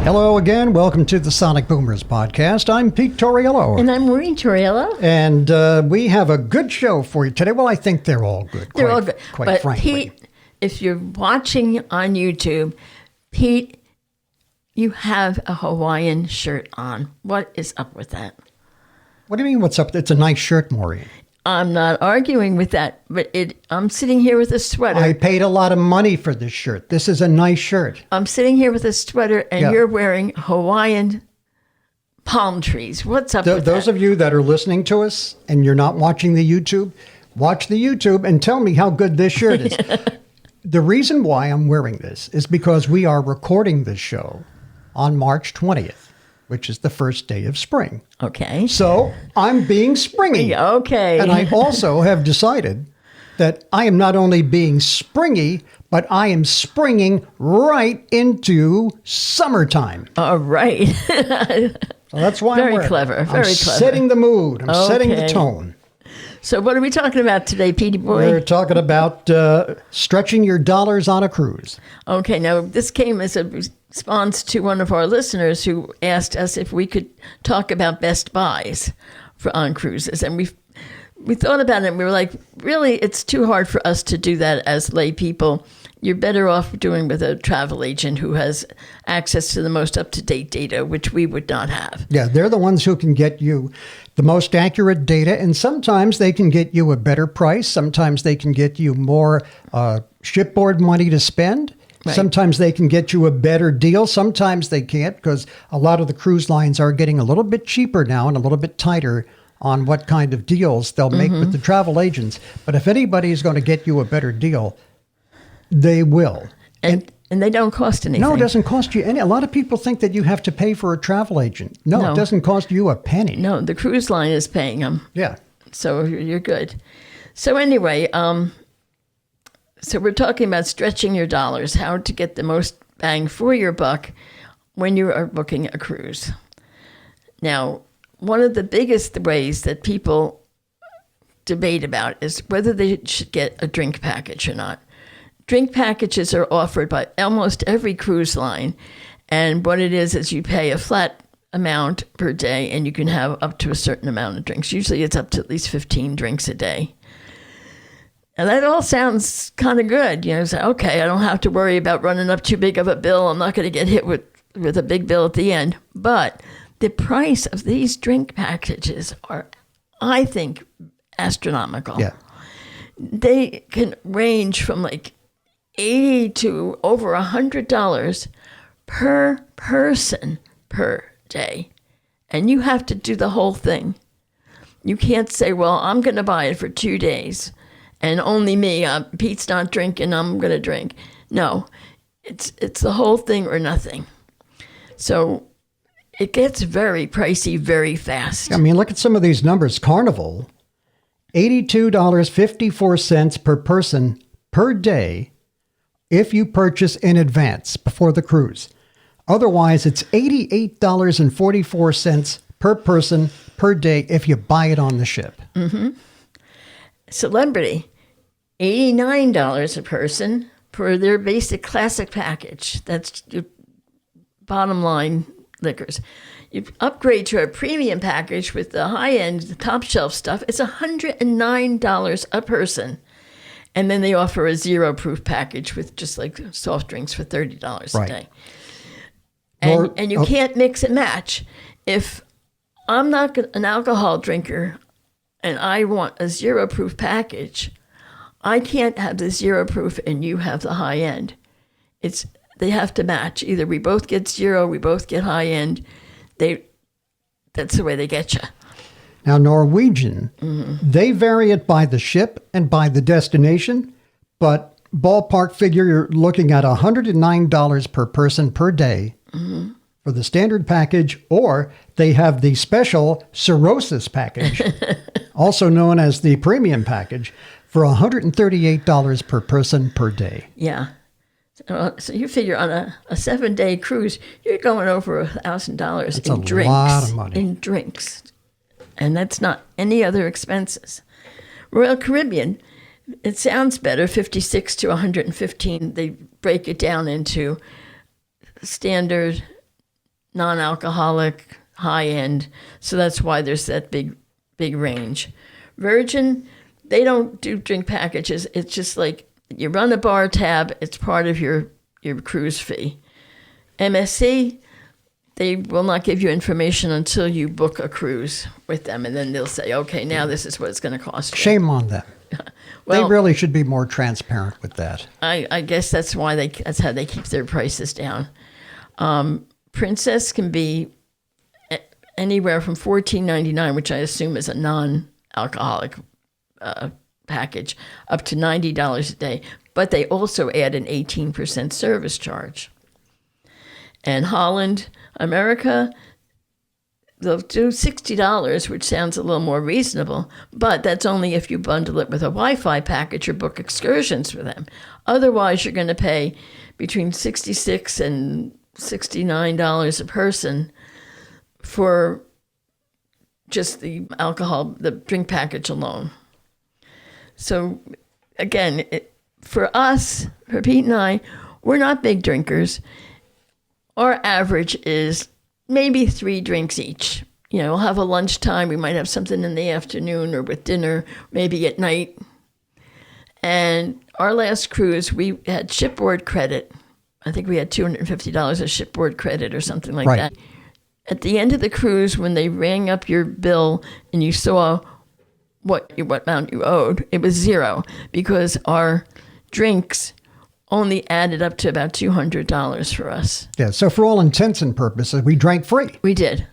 Hello again. Welcome to the Sonic Boomers podcast. I'm Pete Torriello. And I'm Maureen Torriello. And we have a good show for you today. Well, I think they're all good. They're all good. Quite frankly. Pete, if you're watching on YouTube, Pete, you have a Hawaiian shirt on. What is up with that? What do you mean, what's up? It's a nice shirt, Maureen. I'm not arguing with that, but I'm sitting here with a sweater. I paid a lot of money for this shirt. This is a nice shirt. I'm sitting here with a sweater, and you're wearing Hawaiian palm trees. What's up with those that? of you that are listening to us and you're not watching the YouTube, watch the YouTube and tell me how good this shirt is. The reason why I'm wearing this is because we are recording this show on March 20th, which is the first day of spring. Okay. So I'm being springy. Okay. And I also have decided that I am not only being springy, but I am springing right into summertime. All right. So that's why Very I'm wearing clever. it. Very I'm clever. setting the mood. I'm setting the Okay. tone. So what are we talking about today, Petey boy? We're talking about stretching your dollars on a cruise. Okay, now this came as a response to one of our listeners who asked us if we could talk about best buys on cruises. And we thought about it and we were like, really, it's too hard for us to do that as lay people. You're better off doing with a travel agent who has access to the most up-to-date data, which we would not have. Yeah, they're the ones who can get you the most accurate data, and sometimes they can get you a better price. Sometimes they can get you more shipboard money to spend. Right. Sometimes they can get you a better deal. Sometimes they can't, because a lot of the cruise lines are getting a little bit cheaper now and a little bit tighter on what kind of deals they'll make with the travel agents. But if anybody is going to get you a better deal, they will. And they don't cost anything. No, it doesn't cost you any. A lot of people think that you have to pay for a travel agent. No, it doesn't cost you a penny. No, the cruise line is paying them. Yeah. So you're good. So anyway, so we're talking about stretching your dollars, how to get the most bang for your buck when you are booking a cruise. Now, one of the biggest ways that people debate about is whether they should get a drink package or not. Drink packages are offered by almost every cruise line, and what it is you pay a flat amount per day, and you can have up to a certain amount of drinks. Usually it's up to at least 15 drinks a day. And that all sounds kind of good. You know, say, okay, I don't have to worry about running up too big of a bill. I'm not going to get hit with a big bill at the end. But the price of these drink packages are, I think, astronomical. Yeah. They can range from like $80 to over $100 per person per day. And you have to do the whole thing. You can't say, well, I'm going to buy it for 2 days and only me, Pete's not drinking, I'm going to drink. No, it's the whole thing or nothing. So it gets very pricey very fast. I mean, look at some of these numbers. Carnival, $82.54 per person per day if you purchase in advance before the cruise. Otherwise, it's $88.44 per person per day if you buy it on the ship. Mm-hmm. Celebrity, $89 a person for their basic classic package. That's your bottom line liquors. You upgrade to a premium package with the high-end, the top shelf stuff. It's $109 a person. And then they offer a zero-proof package with just like soft drinks for $30 a day. And you can't mix and match. If I'm not an alcohol drinker and I want a zero-proof package, I can't have the zero-proof and you have the high-end. They have to match. Either we both get zero, we both get high-end. That's the way they get you. Now, Norwegian, they vary it by the ship and by the destination, but ballpark figure, you're looking at $109 per person per day for the standard package, or they have the special cirrhosis package, also known as the premium package, for $138 per person per day. Yeah. So you figure on a 7-day cruise, you're going over $1,000 in drinks. That's a lot of money. In drinks. And that's not any other expenses. Royal Caribbean, it sounds better, 56 to 115. They break it down into standard, non-alcoholic, high-end. So that's why there's that big range. Virgin, they don't do drink packages. It's just like you run a bar tab. It's part of your cruise fee. MSC, they will not give you information until you book a cruise with them, and then they'll say, okay, now this is what it's going to cost you. Shame on them. Well, they really should be more transparent with that. I guess that's why that's how they keep their prices down. Princess can be anywhere from $14.99, which I assume is a non-alcoholic package, up to $90 a day. But they also add an 18% service charge. And Holland America, they'll do $60, which sounds a little more reasonable, but that's only if you bundle it with a Wi-Fi package or book excursions for them. Otherwise, you're going to pay between $66 and $69 a person for just the drink package alone. So again, for us, for Pete and I, we're not big drinkers. Our average is maybe 3 drinks each. You know, we'll have a lunchtime. We might have something in the afternoon or with dinner, maybe at night. And our last cruise, we had shipboard credit. I think we had $250 of shipboard credit or something like that. At the end of the cruise, when they rang up your bill and you saw what amount you owed, it was 0 because our drinks only added up to about $200 for us. Yeah, so for all intents and purposes, we drank free. We did.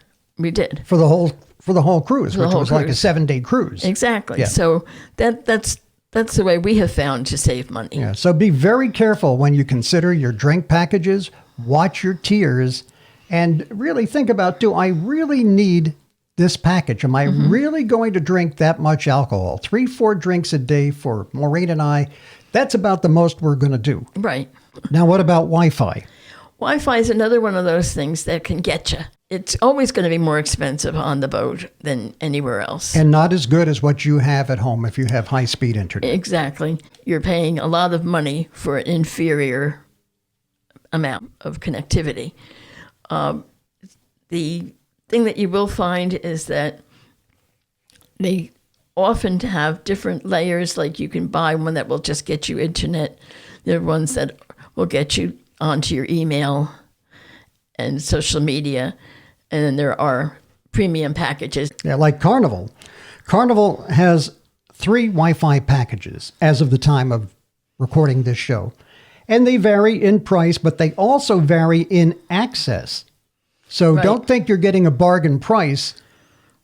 For the whole cruise, which was like a 7-day cruise. Exactly. Yeah. So that's the way we have found to save money. Yeah. So be very careful when you consider your drink packages, watch your tiers, and really think about, do I really need this package? Am I really going to drink that much alcohol? 3-4 drinks a day for Maureen and I. That's about the most we're going to do. Right. Now, what about Wi-Fi? Wi-Fi is another one of those things that can get you. It's always going to be more expensive on the boat than anywhere else. And not as good as what you have at home if you have high-speed internet. Exactly. You're paying a lot of money for an inferior amount of connectivity. The thing that you will find is that they often have different layers, like you can buy one that will just get you internet. There are ones that will get you onto your email and social media. And then there are premium packages. Yeah, like Carnival. Carnival has 3 Wi-Fi packages as of the time of recording this show. And they vary in price, but they also vary in access. So don't think you're getting a bargain price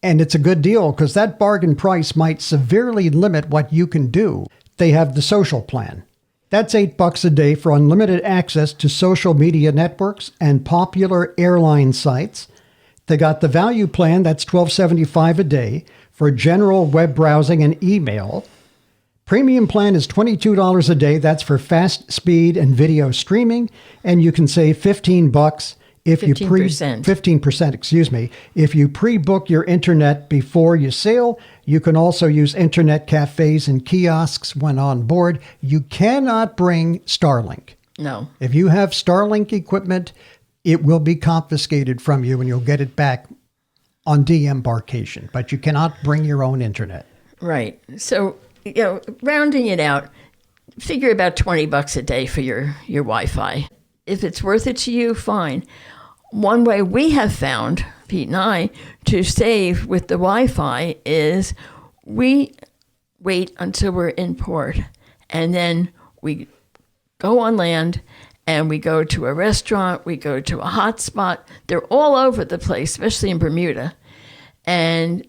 and it's a good deal, because that bargain price might severely limit what you can do. They have the social plan. That's $8 a day for unlimited access to social media networks and popular airline sites. They got the value plan, that's $12.75 a day for general web browsing and email. Premium plan is $22 a day. That's for fast speed and video streaming. And you can save $15 if you 15%, excuse me. If you pre-book your internet before you sail. You can also use internet cafes and kiosks when on board. You cannot bring Starlink. No. If you have Starlink equipment, it will be confiscated from you and you'll get it back on de-embarkation. But you cannot bring your own internet. Right. So, rounding it out, figure about $20 a day for your Wi-Fi. If it's worth it to you, fine. One way we have found, Pete and I, to save with the Wi-Fi is we wait until we're in port, and then we go on land and we go to a restaurant, we go to a hotspot. They're all over the place, especially in Bermuda. And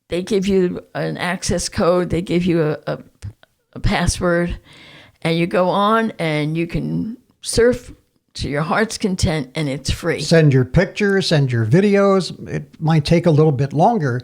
they give you an access code, they give you a password, and you go on and you can surf to your heart's content, and it's free. Send your pictures, send your videos. It might take a little bit longer,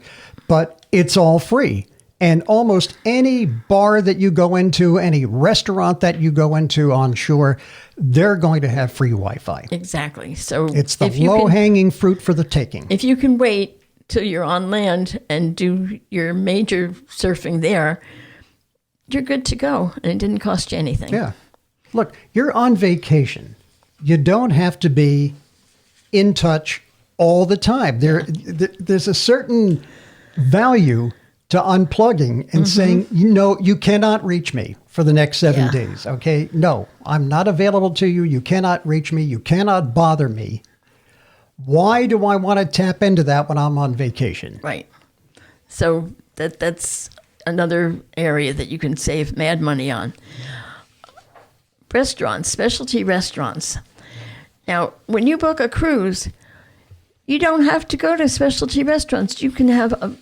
but it's all free. And almost any bar that you go into, any restaurant that you go into on shore, they're going to have free Wi-Fi. Exactly. So it's the low-hanging fruit for the taking. If you can wait till you're on land and do your major surfing there, you're good to go, and it didn't cost you anything. Yeah. Look, you're on vacation. You don't have to be in touch all the time. There's a certain value to unplugging and saying, you cannot reach me for the next 7 days. Okay. No, I'm not available to you. You cannot reach me. You cannot bother me. Why do I want to tap into that when I'm on vacation? Right. So that's another area that you can save mad money on. Restaurants, specialty restaurants. Now, when you book a cruise, you don't have to go to specialty restaurants. You can have a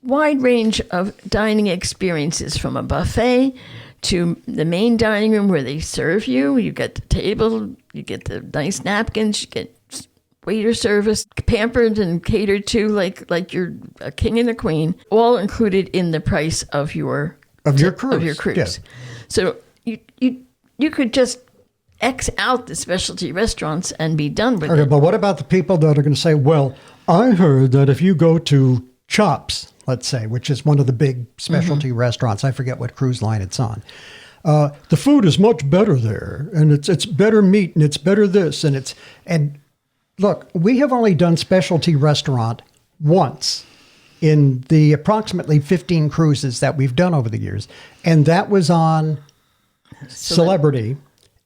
wide range of dining experiences, from a buffet to the main dining room where they serve you. You get the table, you get the nice napkins, you get waiter service, pampered and catered to like you're a king and a queen, all included in the price of your cruise. Yeah. So you could just X out the specialty restaurants and be done with Okay, it. but what about the people that are going to say, well, I heard that if you go to Chops, let's say, which is one of the big specialty restaurants, I forget what cruise line it's on, the food is much better there, and it's better meat, and it's better this, and look, we have only done specialty restaurant once in the approximately 15 cruises that we've done over the years, and that was on Celebrity,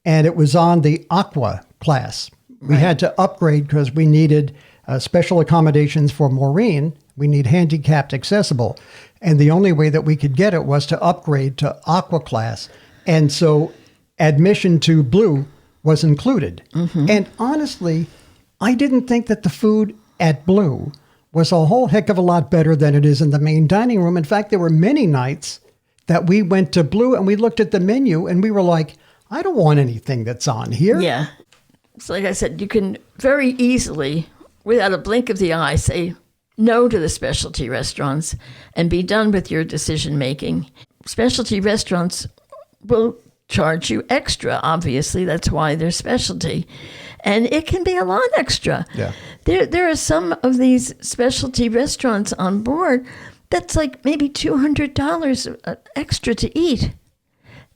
and it was on the Aqua class. We had to upgrade because we needed special accommodations for Maureen. We need handicapped accessible. And the only way that we could get it was to upgrade to Aqua class. And so admission to Blue was included. And honestly, I didn't think that the food at Blue was a whole heck of a lot better than it is in the main dining room. In fact, there were many nights that we went to Blue and we looked at the menu and we were like, I don't want anything that's on here. Yeah. So like I said, you can very easily, without a blink of the eye, say no to the specialty restaurants and be done with your decision making. Specialty restaurants will charge you extra, obviously. That's why they're specialty. And it can be a lot extra. Yeah. There are some of these specialty restaurants on board that's like maybe $200 extra to eat,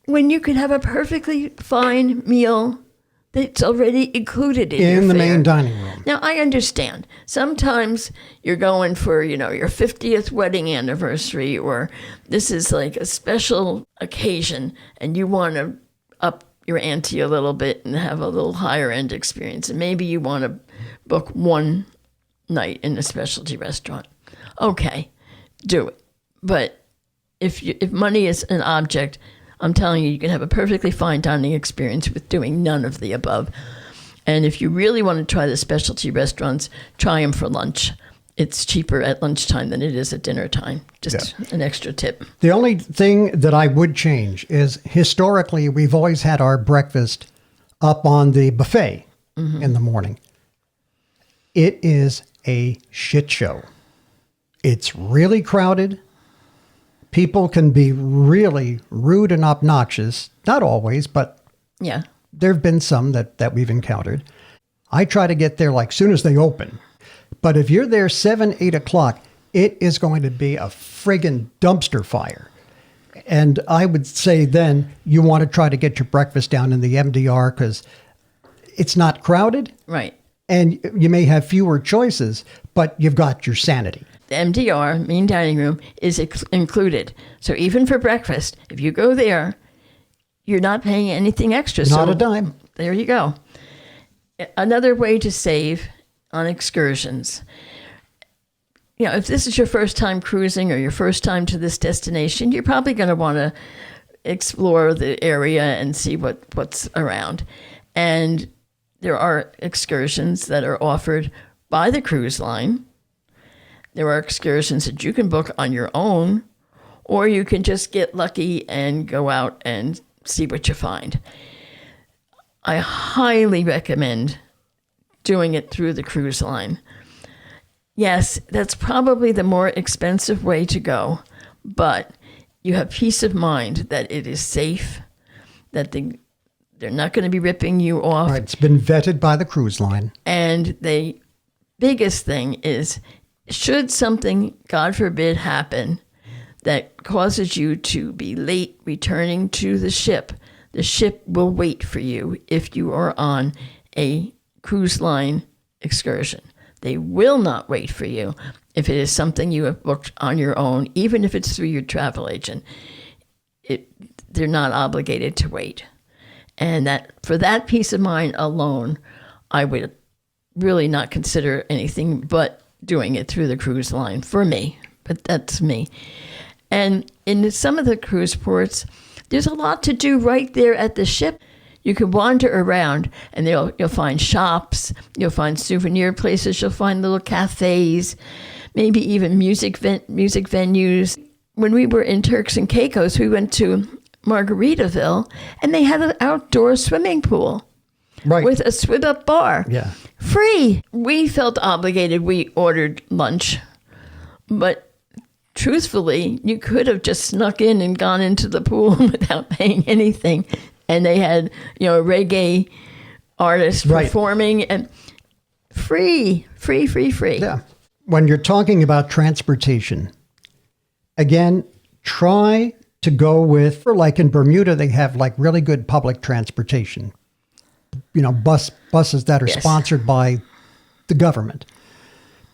when you could have a perfectly fine meal that's already included in the your fare. main dining room. Now, I understand. Sometimes you're going for, your 50th wedding anniversary, or this is like a special occasion, and you want to up your ante a little bit and have a little higher end experience. And maybe you want to book one night in a specialty restaurant. Okay, do it. But if money is an object, I'm telling you, you can have a perfectly fine dining experience with doing none of the above. And if you really want to try the specialty restaurants, try them for lunch. It's cheaper at lunchtime than it is at dinner time. Just an extra tip. The only thing that I would change is, historically, we've always had our breakfast up on the buffet in the morning. It is a shit show. It's really crowded. People can be really rude and obnoxious. Not always, but Yeah. there have been some that we've encountered. I try to get there like soon as they open. But if you're there 7, 8 o'clock, it is going to be a friggin' dumpster fire. And I would say then you want to try to get your breakfast down in the MDR because it's not crowded. Right. And you may have fewer choices, but you've got your sanity. The MDR, main dining room, is included. So even for breakfast, if you go there, you're not paying anything extra. Not so a dime. There you go. Another way to save on excursions. If this is your first time cruising or your first time to this destination, you're probably going to want to explore the area and see what's around. And there are excursions that are offered by the cruise line. There are excursions that you can book on your own, or you can just get lucky and go out and see what you find. I highly recommend doing it through the cruise line. Yes, that's probably the more expensive way to go, but you have peace of mind that it is safe, that they're not going to be ripping you off. All right, it's been vetted by the cruise line. And the biggest thing is, should something, God forbid, happen that causes you to be late returning to the ship will wait for you if you are on a cruise line excursion. They will not wait for you if it is something you have booked on your own, even if it's through your travel agent. They're not obligated to wait. And that for that peace of mind alone, I would really not consider anything but doing it through the cruise line for me. But that's me. And in some of the cruise ports, there's a lot to do right there at the ship. You can wander around, and you'll find shops, you'll find souvenir places, you'll find little cafes, maybe even music venues. When we were in Turks and Caicos, we went to Margaritaville, and they had an outdoor swimming pool with a swim-up bar. Yeah. Free. We felt obligated. We ordered lunch, but truthfully, you could have just snuck in and gone into the pool without paying anything. And they had, a reggae artist performing, and free. Yeah. When you're talking about transportation, again, try to go with, or like in Bermuda, they have like really good public transportation. Buses that are sponsored by the government.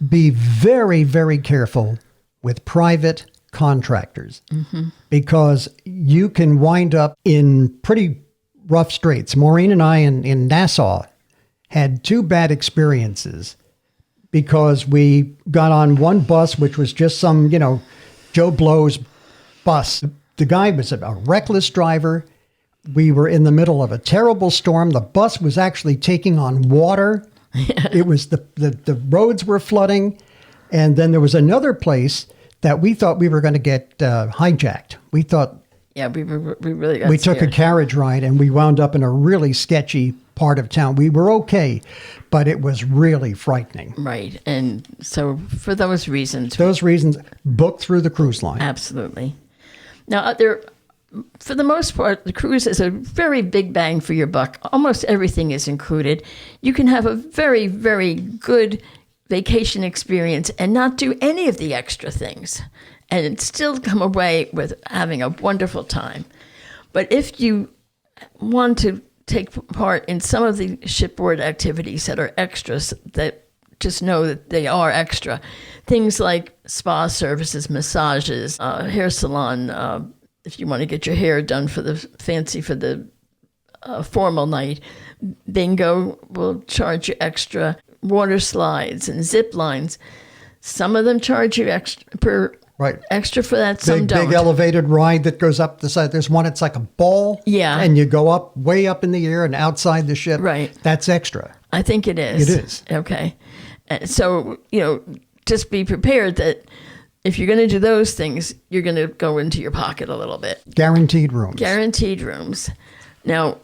Be very, very careful with private contractors, because you can wind up in pretty rough straits. Maureen and I in Nassau had 2 bad experiences because we got on one bus, which was just some, Joe Blow's bus. The guy was a reckless driver. We were in the middle of a terrible storm. The bus was actually taking on water. It was the roads were flooding. And then there was another place that we thought we were going to get hijacked. We thought... Yeah, we really got We scared. took a carriage ride, and we wound up in a really sketchy part of town. We were okay, but it was really frightening. Right. And so for those reasons... book through the cruise line. Absolutely. Now, for the most part, the cruise is a very big bang for your buck. Almost everything is included. You can have a very, very good vacation experience and not do any of the extra things and still come away with having a wonderful time. But if you want to take part in some of the shipboard activities that are extras, that just know that they are extra, things like spa services, massages, hair salon, if you want to get your hair done for the formal night, bingo will charge you extra. Water slides and zip lines. Some of them charge you extra for that. Some don't. Big elevated ride that goes up the side. There's one, it's like a ball. Yeah. And you go up, way up in the air and outside the ship. Right. That's extra. I think it is. It is. Okay. So, just be prepared that if you're going to do those things, you're going to go into your pocket a little bit. Guaranteed rooms. Guaranteed rooms. Now,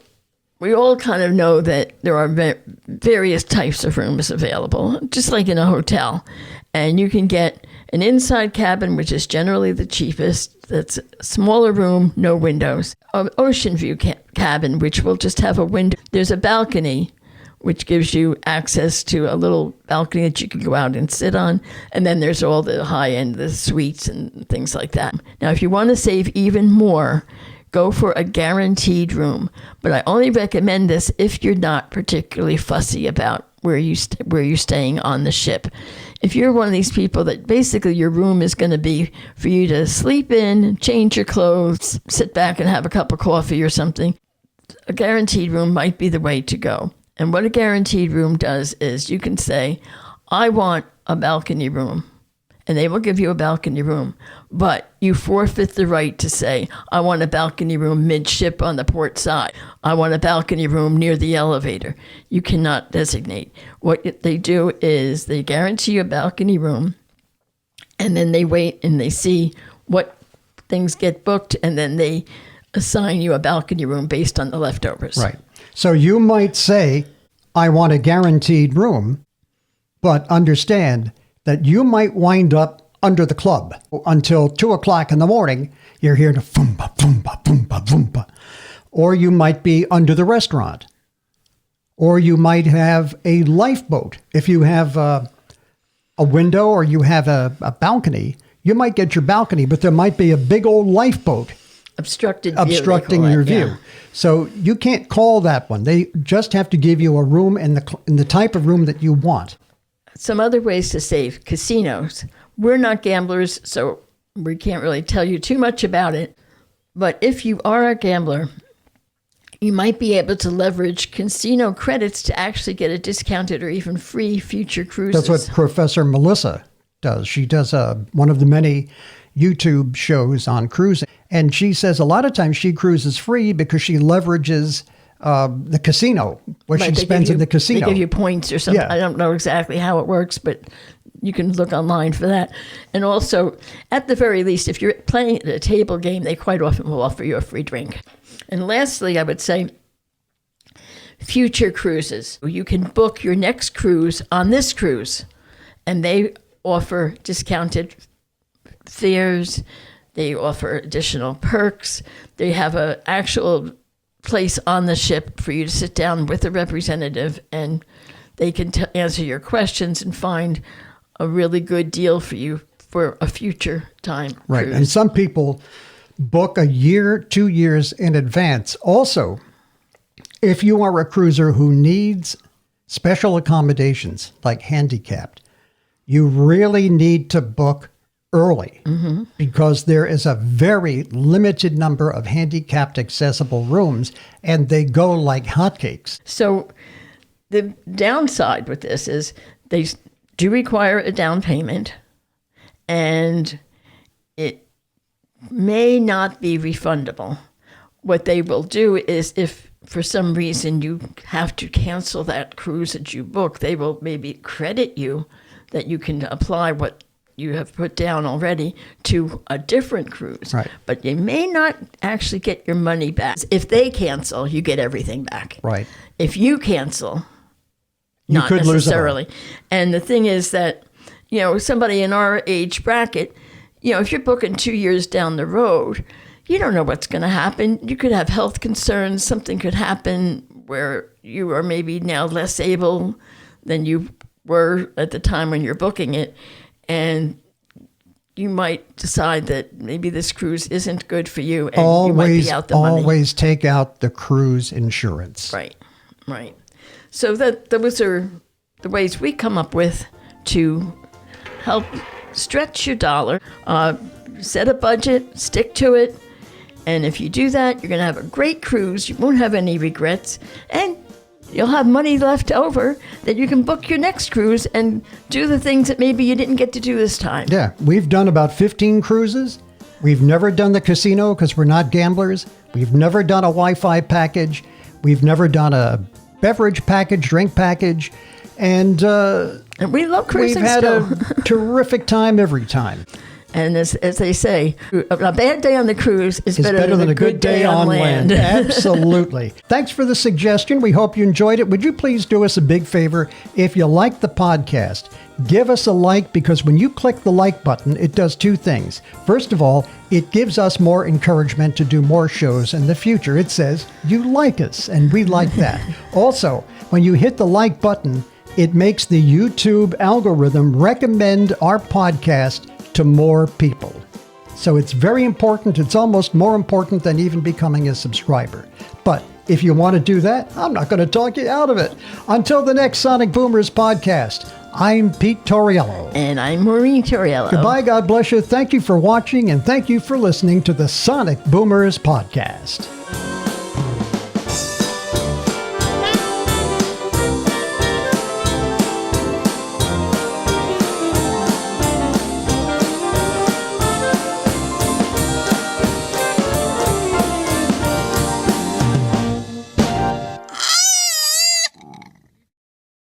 we all kind of know that there are various types of rooms available, just like in a hotel. And you can get an inside cabin, which is generally the cheapest. That's a smaller room, no windows. An ocean view cabin, which will just have a window. There's a balcony, which gives you access to a little balcony that you can go out and sit on. And then there's all the high-end, the suites and things like that. Now, if you want to save even more, go for a guaranteed room. But I only recommend this if you're not particularly fussy about where you're staying on the ship. If you're one of these people that basically your room is going to be for you to sleep in, change your clothes, sit back and have a cup of coffee or something, a guaranteed room might be the way to go. And what a guaranteed room does is you can say, I want a balcony room. And they will give you a balcony room. But you forfeit the right to say, I want a balcony room midship on the port side. I want a balcony room near the elevator. You cannot designate. What they do is they guarantee you a balcony room, and then they wait and they see what things get booked, and then they assign you a balcony room based on the leftovers. Right. So you might say, I want a guaranteed room, but understand that you might wind up under the club until 2:00 in the morning. You're here to foomba, foomba, foomba, foomba. Or you might be under the restaurant. Or you might have a lifeboat. If you have a window or you have a balcony, you might get your balcony, but there might be a big old lifeboat obstructing your view. Yeah. So you can't call that one. They just have to give you a room in the type of room that you want. some other ways to save: casinos. We're not gamblers, so we can't really tell you too much about it. But if you are a gambler, you might be able to leverage casino credits to actually get a discounted or even free future cruises. That's what Professor Melissa does. She does one of the many YouTube shows on cruising. And she says a lot of times she cruises free because she leverages the casino, what Right, she spends in the casino. They give you points or something. Yeah. I don't know exactly how it works, but you can look online for that. And also, at the very least, if you're playing at a table game, they quite often will offer you a free drink. And lastly, I would say future cruises. You can book your next cruise on this cruise, and they offer discounted fares. They offer additional perks. They have an actual place on the ship for you to sit down with a representative, and they can answer your questions and find a really good deal for you for a future time Right. cruise. And some people book a year, 2 years in advance. Also, if you are a cruiser who needs special accommodations like handicapped, you really need to book early because there is a very limited number of handicapped accessible rooms and they go like hotcakes. So the downside with this is they do require a down payment, and it may not be refundable. What they will do is, if for some reason you have to cancel that cruise that you book, they will maybe credit you that you can apply what you have put down already to a different cruise. Right. But you may not actually get your money back. If they cancel, you get everything back. Right. If you cancel, You not could lose it all. necessarily. And the thing is that, somebody in our age bracket, if you're booking 2 years down the road, you don't know what's going to happen. You could have health concerns. Something could happen where you are maybe now less able than you were at the time when you're booking it. And you might decide that maybe this cruise isn't good for you, and you might be out the money. Always take out the cruise insurance. Right. So those are the ways we come up with to help stretch your dollar. Set a budget, stick to it, and if you do that, you're going to have a great cruise. You won't have any regrets, and you'll have money left over that you can book your next cruise and do the things that maybe you didn't get to do this time. Yeah, we've done about 15 cruises. We've never done the casino because we're not gamblers. We've never done a Wi-Fi package. We've never done a beverage package, drink package. And we love cruising we've had still. a terrific time every time. And as they say, a bad day on the cruise is It's better than a good day on land. Absolutely. Thanks for the suggestion. We hope you enjoyed it. Would you please do us a big favor? If you like the podcast, give us a like, because when you click the like button, it does two things. First of all, it gives us more encouragement to do more shows in the future. It says you like us, and we like that. Also, when you hit the like button, it makes the YouTube algorithm recommend our podcast to more people. So it's very important. It's almost more important than even becoming a subscriber. But if you want to do that, I'm not going to talk you out of it. Until the next Sonic Boomers podcast, I'm Pete Torriello. And I'm Maureen Torriello. Goodbye, God bless you. Thank you for watching, and thank you for listening to the Sonic Boomers podcast.